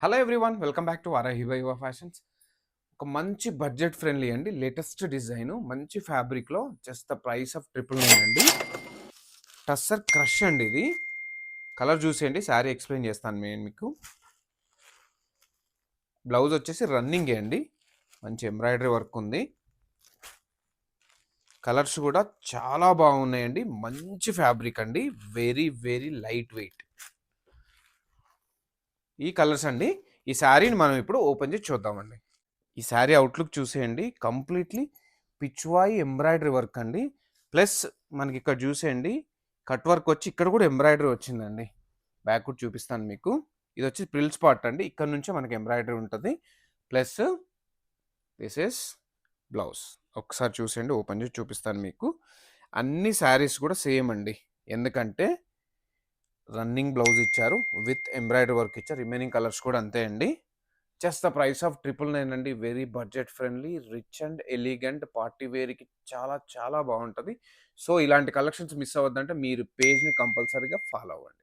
Hello everyone welcome back to యువ fashions. ఒక మంచి బడ్జెట్ ఫ్రెండ్లీ అండి, లేటెస్ట్ డిజైన్, మంచి ఫ్యాబ్రిక్లో జస్ట్ ద ప్రైస్ ఆఫ్ 999 అండి. టస్సర్ క్రష్ అండి ఇది. కలర్ చూసేయండి, శారీ ఎక్స్ప్లెయిన్ చేస్తాను నేను మీకు. బ్లౌజ్ వచ్చేసి రన్నింగే అండి, మంచి ఎంబ్రాయిడరీ వర్క్ ఉంది. కలర్స్ కూడా చాలా బాగున్నాయండి, మంచి ఫ్యాబ్రిక్ అండి, వెరీ వెరీ లైట్ వెయిట్. ఈ కలర్స్ అండి. ఈ శారీని మనం ఇప్పుడు ఓపెన్ చేసి చూద్దామండి. ఈ శారీ అవుట్లుక్ చూసేయండి, కంప్లీట్లీ పిచ్వాయి ఎంబ్రాయిడరీ వర్క్ అండి. ప్లస్ మనకి ఇక్కడ చూసేయండి, కట్ వర్క్ వచ్చి ఇక్కడ కూడా ఎంబ్రాయిడరీ వచ్చిందండి. బ్యాక్ కూడా చూపిస్తాను మీకు. ఇది వచ్చి ప్రిల్ స్పాట్ అండి, ఇక్కడ నుంచే మనకి ఎంబ్రాయిడరీ ఉంటుంది. Plus this is blouse. ఒకసారి చూసేయండి, ఓపెన్ చేసి చూపిస్తాను మీకు. అన్ని శారీస్ కూడా సేమ్ అండి, ఎందుకంటే రన్నింగ్ బ్లౌజ్ ఇచ్చారు, విత్ ఎంబ్రాయిడరీ వర్క్ ఇచ్చారు. రిమైనింగ్ కలర్స్ కూడా అంతే అండి. జస్ట్ ద ప్రైస్ ఆఫ్ 999 అండి. Very budget friendly, rich and elegant, party వేర్కి చాలా చాలా బాగుంటుంది. సో ఇలాంటి కలెక్షన్స్ మిస్ అవ్వద్దంటే మీరు పేజ్ని కంపల్సరీగా ఫాలో అవ్వండి.